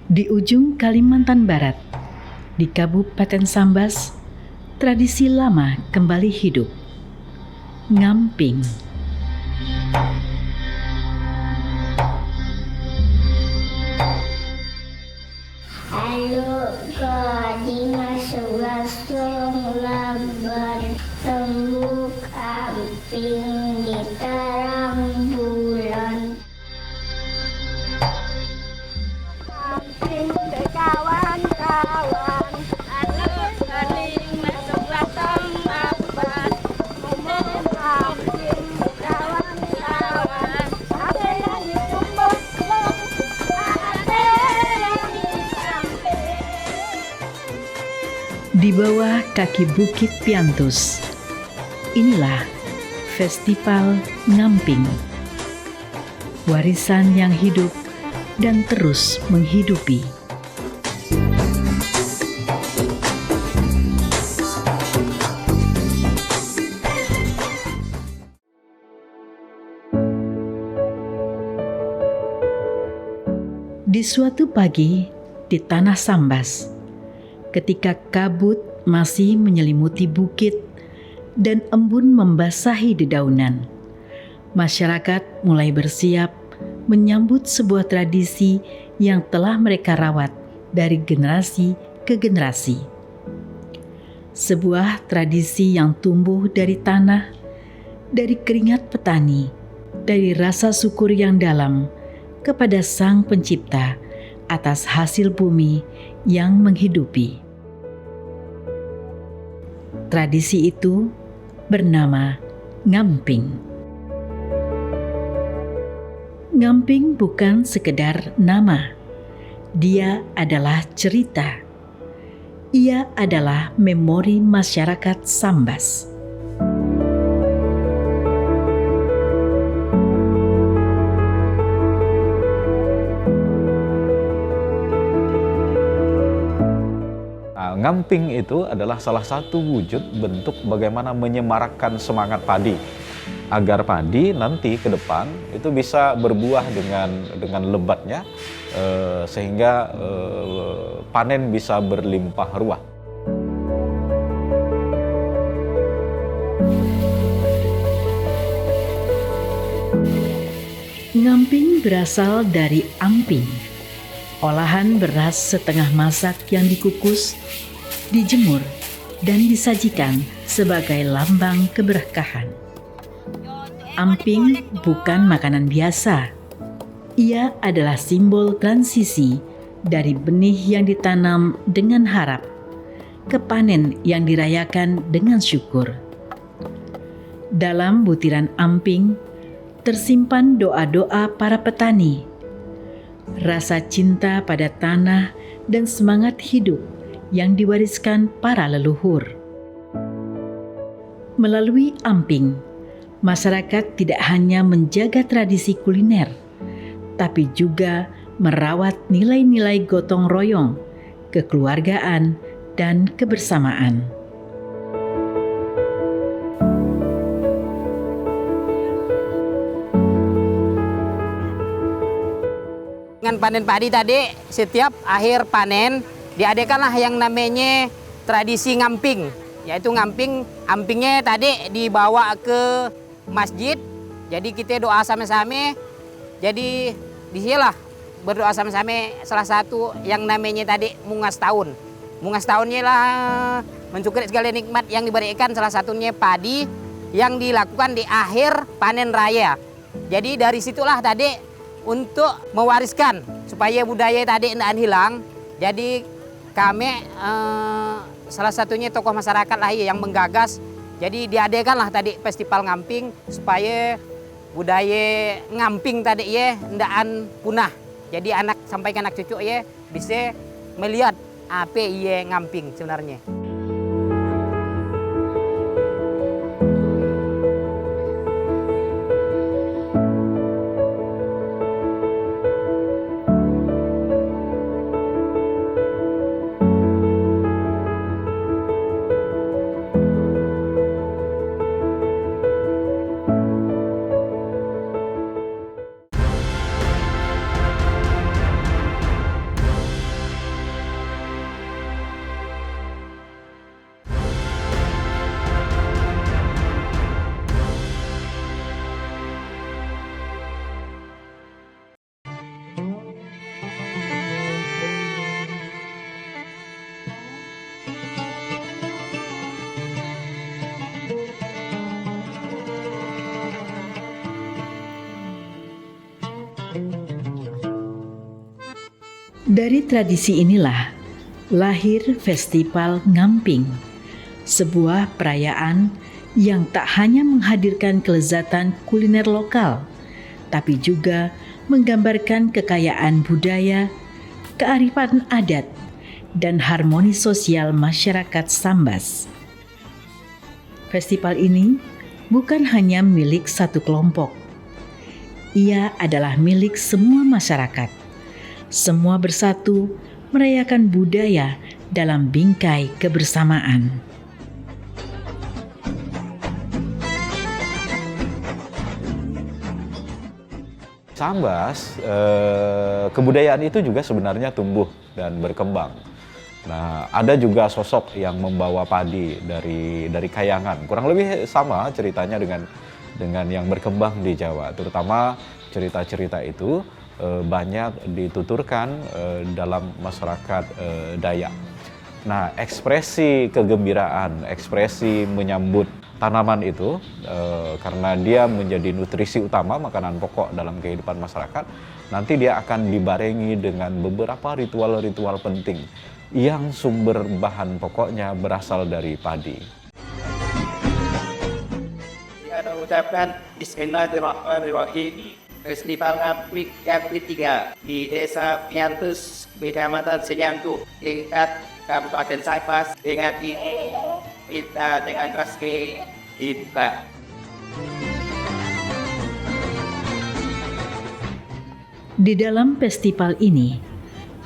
Di ujung Kalimantan Barat, di Kabupaten Sambas, tradisi lama kembali hidup. Ngamping. Ayo gading sugasung laban tembuk amping di terang bulan. Amping teh kawan-kawan, ayo gading sugasung laban tembuk amping di kawan-kawan. Ate lagi tumbuk Di bawah kaki Bukit Piantus, inilah Festival Ngamping. Warisan yang hidup dan terus menghidupi. Di suatu pagi di tanah Sambas, ketika kabut masih menyelimuti bukit dan embun membasahi dedaunan, masyarakat mulai bersiap menyambut sebuah tradisi yang telah mereka rawat dari generasi ke generasi. Sebuah tradisi yang tumbuh dari tanah, dari keringat petani, dari rasa syukur yang dalam kepada Sang Pencipta atas hasil bumi yang menghidupi. Tradisi itu bernama Ngamping. Ngamping bukan sekedar nama. Dia adalah cerita. Ia adalah memori masyarakat Sambas. Ngamping itu adalah salah satu wujud bentuk bagaimana menyemarakkan semangat padi agar padi nanti ke depan itu bisa berbuah dengan lebatnya sehingga panen bisa berlimpah ruah. Ngamping berasal dari amping, olahan beras setengah masak yang dikukus, dijemur, dan disajikan sebagai lambang keberkahan. Amping bukan makanan biasa. Ia adalah simbol transisi dari benih yang ditanam dengan harap ke panen yang dirayakan dengan syukur. Dalam butiran amping tersimpan doa-doa para petani, rasa cinta pada tanah dan semangat hidup yang diwariskan para leluhur. Melalui amping, masyarakat tidak hanya menjaga tradisi kuliner, tapi juga merawat nilai-nilai gotong royong, kekeluargaan, dan kebersamaan. Dengan panen padi tadi, setiap akhir panen diadakanlah yang namanya tradisi ngamping, yaitu ampingnya tadi dibawa ke masjid, jadi kita doa sama-sama, jadi disinilah berdoa sama-sama. Salah satu yang namanya tadi mungas tahun. Mungas tahunnya lah mensyukuri segala nikmat yang diberikan, salah satunya padi yang dilakukan di akhir panen raya. Jadi dari situlah tadi untuk mewariskan supaya budaya tadi tidak hilang. Jadi kami salah satunya tokoh masyarakat lah yang menggagas. Jadi diadakanlah tadi festival ngamping supaya budaya ngamping tadi ya ndaan punah. Jadi anak sampai ke anak cucu ya bisa melihat apa iya ngamping sebenarnya. Dari tradisi inilah lahir Festival Ngamping, sebuah perayaan yang tak hanya menghadirkan kelezatan kuliner lokal, tapi juga menggambarkan kekayaan budaya, kearifan adat, dan harmoni sosial masyarakat Sambas. Festival ini bukan hanya milik satu kelompok. Ia adalah milik semua masyarakat. Semua bersatu merayakan budaya dalam bingkai kebersamaan. Sambas, kebudayaan itu juga sebenarnya tumbuh dan berkembang. Nah, ada juga sosok yang membawa padi dari Kayangan. Kurang lebih sama ceritanya dengan yang berkembang di Jawa. Terutama cerita-cerita itu banyak dituturkan dalam masyarakat Dayak. Nah, ekspresi kegembiraan, ekspresi menyambut tanaman itu karena dia menjadi nutrisi utama, makanan pokok dalam kehidupan masyarakat, nanti dia akan dibarengi dengan beberapa ritual-ritual penting yang sumber bahan pokoknya berasal dari padi. Kita ucapkan Bismillahirrahmanirrahim. Festival Ngamping yang ketiga di Desa Piantus, Kecamatan Senyantu, tingkat Kabupaten Sambas dengan ini kita dengan resmi kita. Di dalam festival ini,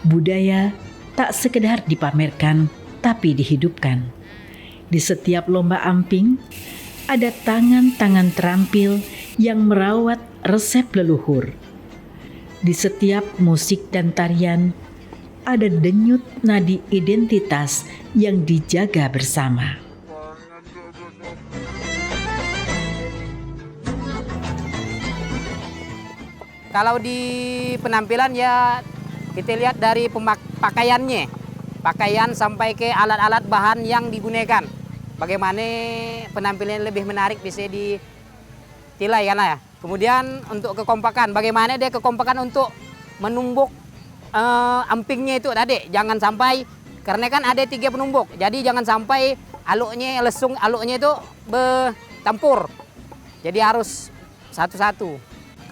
budaya tak sekedar dipamerkan, tapi dihidupkan. Di setiap lomba amping, ada tangan-tangan terampil yang merawat resep leluhur. Di setiap musik dan tarian, ada denyut nadi identitas yang dijaga bersama. Kalau di penampilan ya kita lihat dari pakaiannya, pakaian sampai ke alat-alat bahan yang digunakan. Bagaimana penampilannya lebih menarik bisa ditilai kan ya. Kemudian untuk kekompakan, bagaimana dia kekompakan untuk menumbuk ampingnya itu tadi. Jangan sampai, karena kan ada 3 penumbuk, jadi jangan sampai aluknya lesung, aluknya itu bertampur. Jadi harus satu-satu.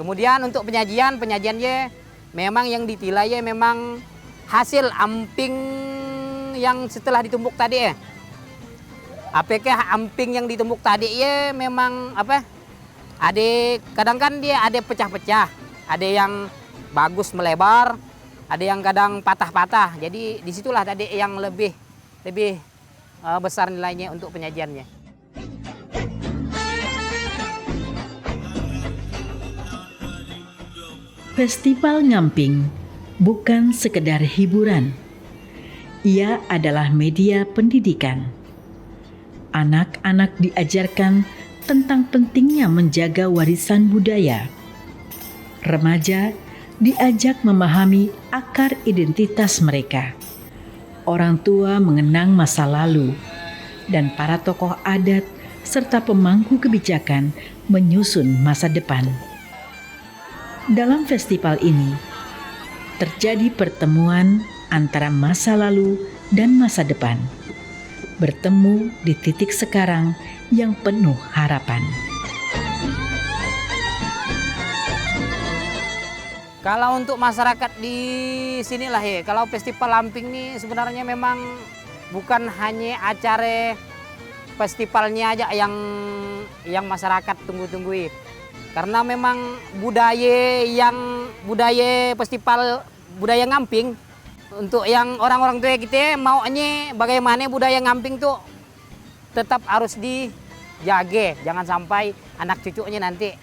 Kemudian untuk penyajiannya memang yang ditilai ya memang hasil amping yang setelah ditumbuk tadi ya. Apakah amping yang ditumbuk tadi ya memang apa? Kadang kan dia ada pecah-pecah, ada yang bagus melebar, ada yang kadang patah-patah. Jadi disitulah tadi yang lebih besar nilainya untuk penyajiannya. Festival Ngamping bukan sekedar hiburan. Ia adalah media pendidikan. Anak-anak diajarkan tentang pentingnya menjaga warisan budaya. Remaja diajak memahami akar identitas mereka. Orang tua mengenang masa lalu, dan para tokoh adat serta pemangku kebijakan menyusun masa depan. Dalam festival ini, terjadi pertemuan antara masa lalu dan masa depan, bertemu di titik sekarang yang penuh harapan. Kalau untuk masyarakat di sinilah ya, kalau festival Lamping ini sebenarnya memang bukan hanya acara festivalnya aja yang masyarakat tunggu-tunggui. Karena memang budaya festival budaya Ngamping, untuk yang orang-orang tua kita maunya bagaimana budaya Ngamping tuh tetap harus dijaga. Jangan sampai anak cucunya nanti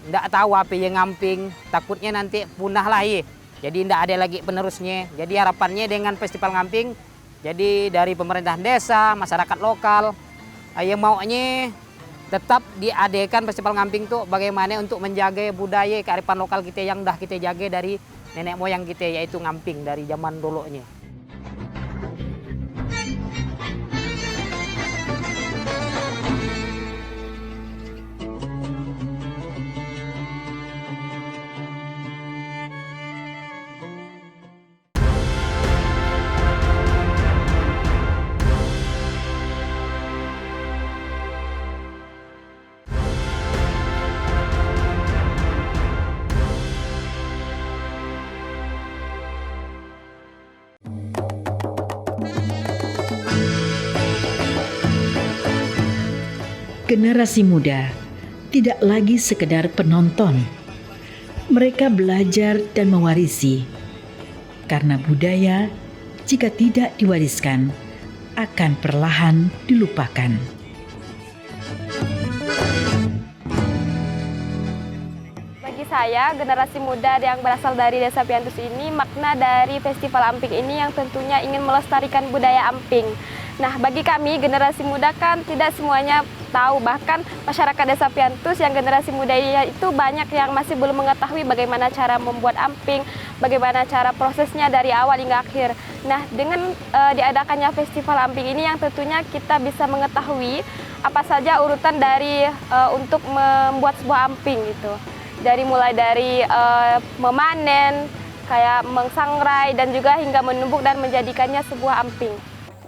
tidak tahu apa yang Ngamping, takutnya nanti punah lagi. Jadi tidak ada lagi penerusnya. Jadi harapannya dengan festival Ngamping, jadi dari pemerintah desa, masyarakat lokal, yang maunya tetap diadakan festival Ngamping tuh bagaimana untuk menjaga budaya kearifan lokal kita yang dah kita jaga dari nenek moyang kita, yaitu Ngamping dari zaman dulunya. Generasi muda tidak lagi sekedar penonton. Mereka belajar dan mewarisi. Karena budaya, jika tidak diwariskan, akan perlahan dilupakan. Bagi saya, generasi muda yang berasal dari Desa Piantus ini, makna dari Festival Amping ini yang tentunya ingin melestarikan budaya Amping. Nah, bagi kami generasi muda kan tidak semuanya tahu, bahkan masyarakat Desa Piantus yang generasi muda itu banyak yang masih belum mengetahui bagaimana cara membuat amping, bagaimana cara prosesnya dari awal hingga akhir. Nah, dengan diadakannya Festival Amping ini yang tentunya kita bisa mengetahui apa saja urutan dari untuk membuat sebuah amping gitu. Mulai dari memanen, kayak mengsangrai, dan juga hingga menumbuk dan menjadikannya sebuah amping.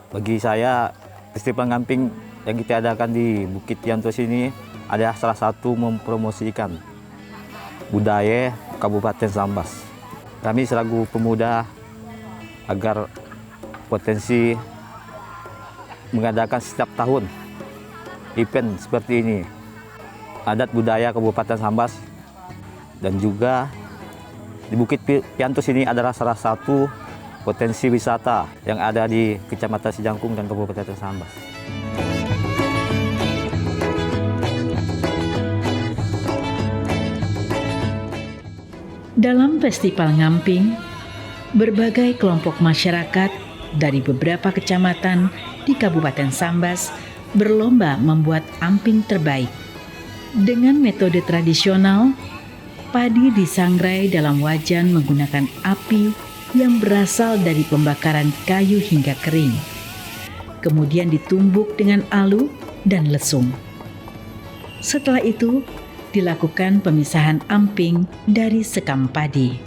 Bagi saya, Festival Ngamping yang kita adakan di Bukit Piantus ini adalah salah satu mempromosikan budaya Kabupaten Sambas. Kami selaku pemuda agar potensi mengadakan setiap tahun event seperti ini. Adat budaya Kabupaten Sambas dan juga di Bukit Piantus ini adalah salah satu potensi wisata yang ada di Kecamatan Sijangkung dan Kabupaten Sambas. Dalam Festival Ngamping, berbagai kelompok masyarakat dari beberapa kecamatan di Kabupaten Sambas berlomba membuat amping terbaik. Dengan metode tradisional, padi disangrai dalam wajan menggunakan api yang berasal dari pembakaran kayu hingga kering. Kemudian ditumbuk dengan alu dan lesung. Setelah itu, dilakukan pemisahan amping dari sekam padi.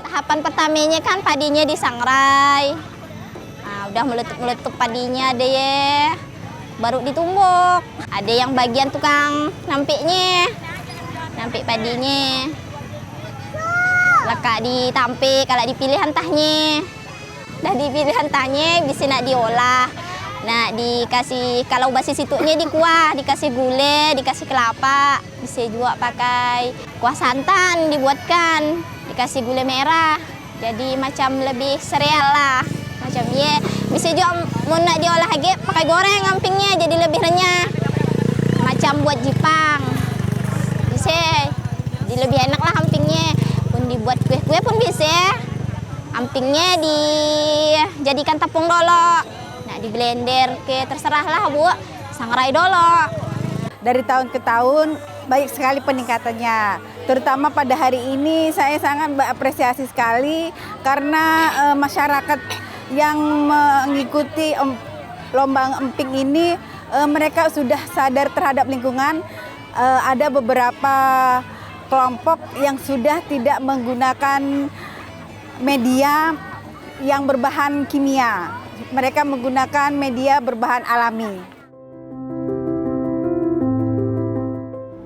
Tahapan pertamanya kan padinya disangrai. Nah, udah meletup padinya deh, baru ditumbuk. Ada yang bagian tukang nampiknya, nampik padinya. Lekak ditampik, kalau dipilih hantahnya. Dah dipilih hantahnya, bisa nak diolah. Nah, dikasih, kalau basi situknya dikuah, dikasih gula, dikasih kelapa. Bisa juga pakai kuah santan dibuatkan, dikasih gula merah. Jadi macam lebih sereal lah. Macam ya, bisa juga mau nak diolah lagi pakai goreng ampingnya jadi lebih renyah. Macam buat jipang. Bisa, jadi lebih enak lah ampingnya. Pun dibuat kue-kue pun bisa. Ampingnya dijadikan tepung dulu. Nah, di blender ke terserah lah Bu, sangrai dulu. Dari tahun ke tahun banyak sekali peningkatannya. Terutama pada hari ini saya sangat berapresiasi sekali karena masyarakat yang mengikuti lomba emping ini mereka sudah sadar terhadap lingkungan. Ada beberapa kelompok yang sudah tidak menggunakan media yang berbahan kimia. Mereka menggunakan media berbahan alami.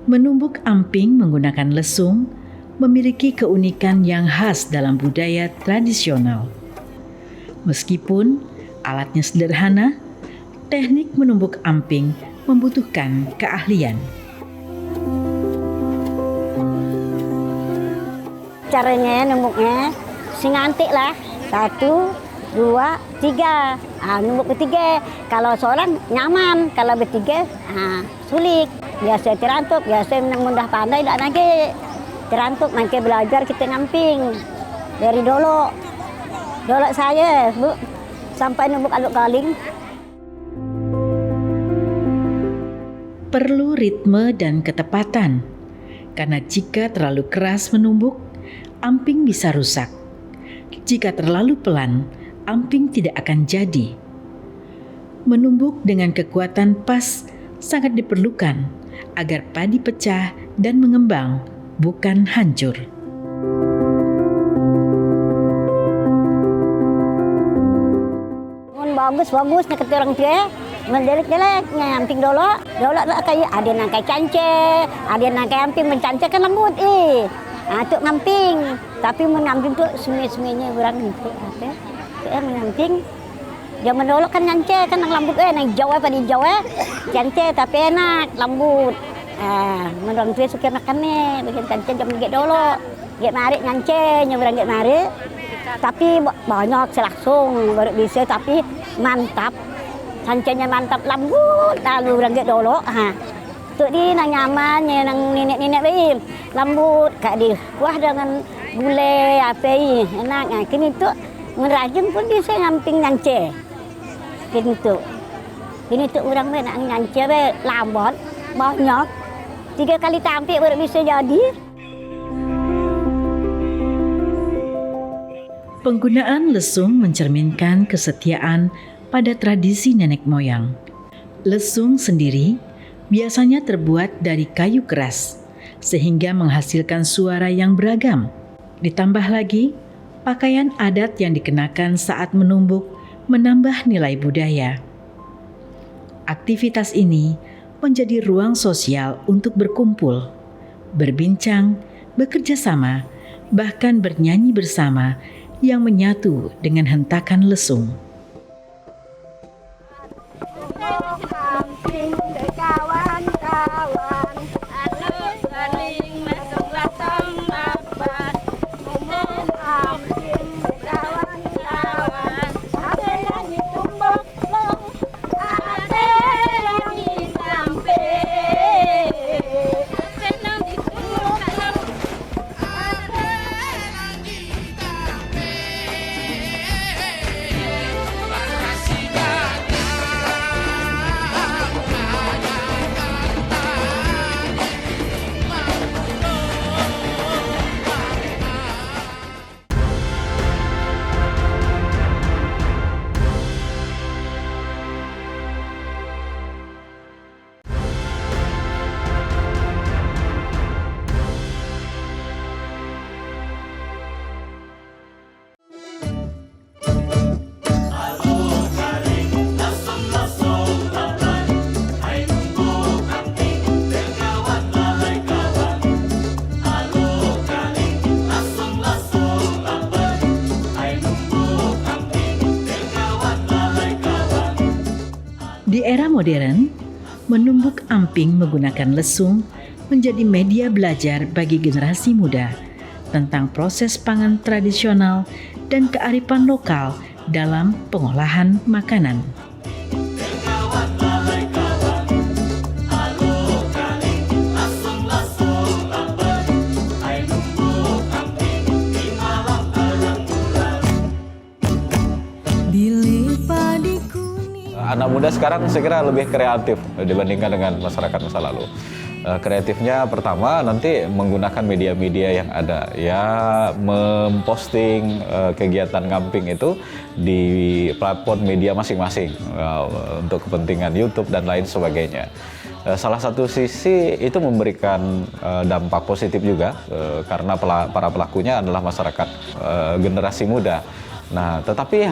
Menumbuk amping menggunakan lesung memiliki keunikan yang khas dalam budaya tradisional. Meskipun alatnya sederhana, teknik menumbuk amping membutuhkan keahlian. Caranya numbuknya singantik lah, 1, 2, 3. Numbuk ketiga, kalau seorang nyaman, kalau bertiga sulit. Biasa terantuk, biasa mudah pandai tak lagi. Terantuk, nanti belajar kita ngamping dari dulu. Dulu saya, Bu, sampai numbuk aluk galing. Perlu ritme dan ketepatan, karena jika terlalu keras menumbuk, amping bisa rusak. Jika terlalu pelan, amping tidak akan jadi. Menumbuk dengan kekuatan pas sangat diperlukan agar padi pecah dan mengembang, bukan hancur. Bagus nak kata orang tua, menjelek-jelek ngamping dolo lah kayak ada yang kayak cance, ada yang kayak amping mencance kan lembut Tuk ngamping. Tapi mengamping tuh sungai-sungainya orang itu apa? Mengamping. Zaman dulu kan nyance kan nang lambut nang Jawa pada Jawa. Nyance tapi enak lambut. Menurut tua suka makannya, bikin nyance jam get dulu. Get mari nyance, nyobrang get mari. Tapi banyak selangsung baru bisa tapi mantap. Nyancenya mantap lambut lalu orang get dulu. Tuh di nang nyaman, nang nenek-nenek bayi lambut kak di kuah dengan gulai apa ini enak. Kini tuh merajin pun bisa ngamping nyance. Kini tuh orang nak nyance lambat banyak 3 kali tampil baru bisa jadi. Penggunaan lesung mencerminkan kesetiaan pada tradisi nenek moyang. Lesung sendiri biasanya terbuat dari kayu keras, sehingga menghasilkan suara yang beragam. Ditambah lagi, pakaian adat yang dikenakan saat menumbuk menambah nilai budaya. Aktivitas ini menjadi ruang sosial untuk berkumpul, berbincang, bekerja sama, bahkan bernyanyi bersama yang menyatu dengan hentakan lesung. Di era modern, menumbuk amping menggunakan lesung menjadi media belajar bagi generasi muda tentang proses pangan tradisional dan kearifan lokal dalam pengolahan makanan. Anak muda sekarang saya kira lebih kreatif dibandingkan dengan masyarakat masa lalu. Kreatifnya pertama nanti menggunakan media-media yang ada, ya memposting kegiatan ngamping itu di platform media masing-masing untuk kepentingan YouTube dan lain sebagainya. Salah satu sisi itu memberikan dampak positif juga karena para pelakunya adalah masyarakat generasi muda. Nah, tetapi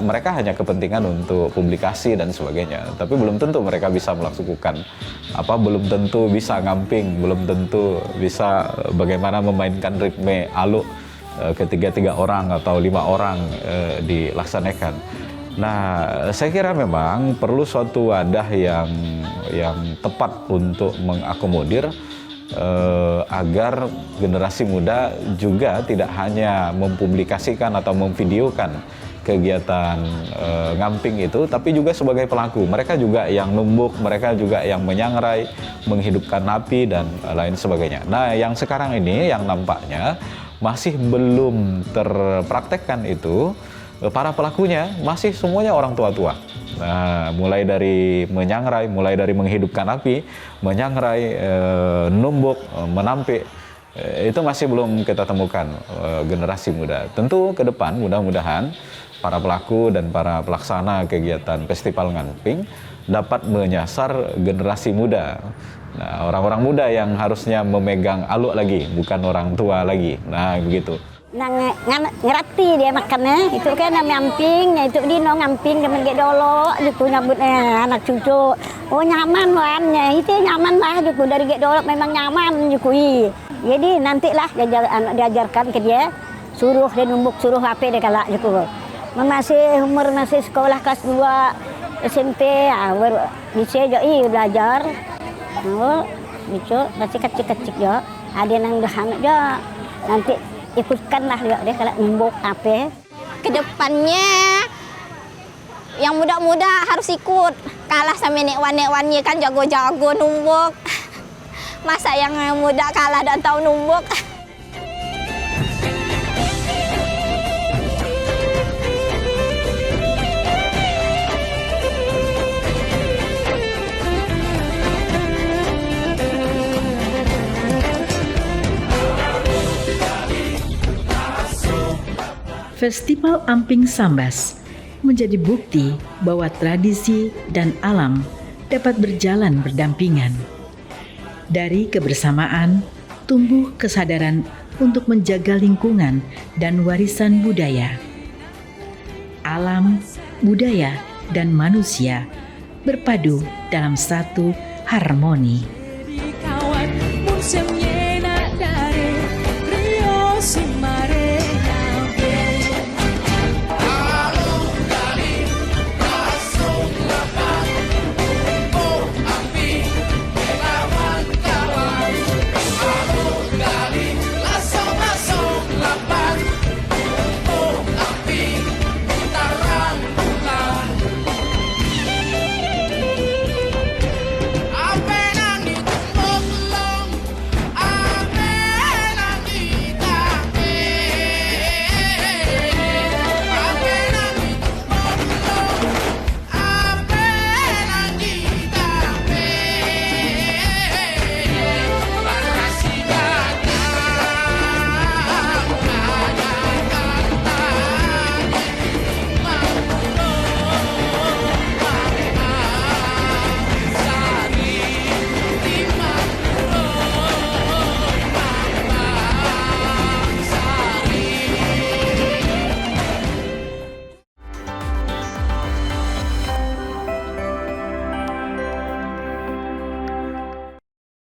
mereka hanya kepentingan untuk publikasi dan sebagainya. Tapi belum tentu mereka bisa melakukan belum tentu bisa ngamping, belum tentu bisa bagaimana memainkan ritme aluk ketika 3 orang atau 5 orang dilaksanakan. Nah, saya kira memang perlu suatu wadah yang tepat untuk mengakomodir agar generasi muda juga tidak hanya mempublikasikan atau memvideokan kegiatan ngamping itu, tapi juga sebagai pelaku. Mereka juga yang numbuk, mereka juga yang menyangrai, menghidupkan api, dan lain sebagainya. Nah, yang sekarang ini yang nampaknya masih belum terpraktekkan itu, para pelakunya masih semuanya orang tua-tua. Nah, mulai dari menyangrai, mulai dari menghidupkan api, menyangrai, numbuk, menampik, itu masih belum kita temukan generasi muda. Tentu ke depan mudah-mudahan para pelaku dan para pelaksana kegiatan festival ngamping dapat menyasar generasi muda. Nah, orang-orang muda yang harusnya memegang aluk lagi, bukan orang tua lagi. Nah, begitu. Ngerti dia makannya itu kan ngamping, itu di ngamping dengan gede dolo, itu nyambutnya anak cucu. Oh nyaman wannya, itu nyaman lah, itu dari gede dolo memang nyaman, itu. Jadi nantilah diajarkan ke dia, suruh dia numbuk, suruh apa dia kalak gitu. Masih umur masih sekolah kelas 2 SMP, bisa jadi belajar. Bisa masih kecil-kecil jo. Ada yang dah anak jo. Nanti ikutkanlah dia kalak numbuk apa. Kedepannya yang muda-muda harus ikut. Kalah sama nek-wan-nek-wannya kan jago-jago numbuk. Masa yang muda kalah dan tahu numbuk. Festival Amping Sambas menjadi bukti bahwa tradisi dan alam dapat berjalan berdampingan. Dari kebersamaan, tumbuh kesadaran untuk menjaga lingkungan dan warisan budaya. Alam, budaya, dan manusia berpadu dalam satu harmoni.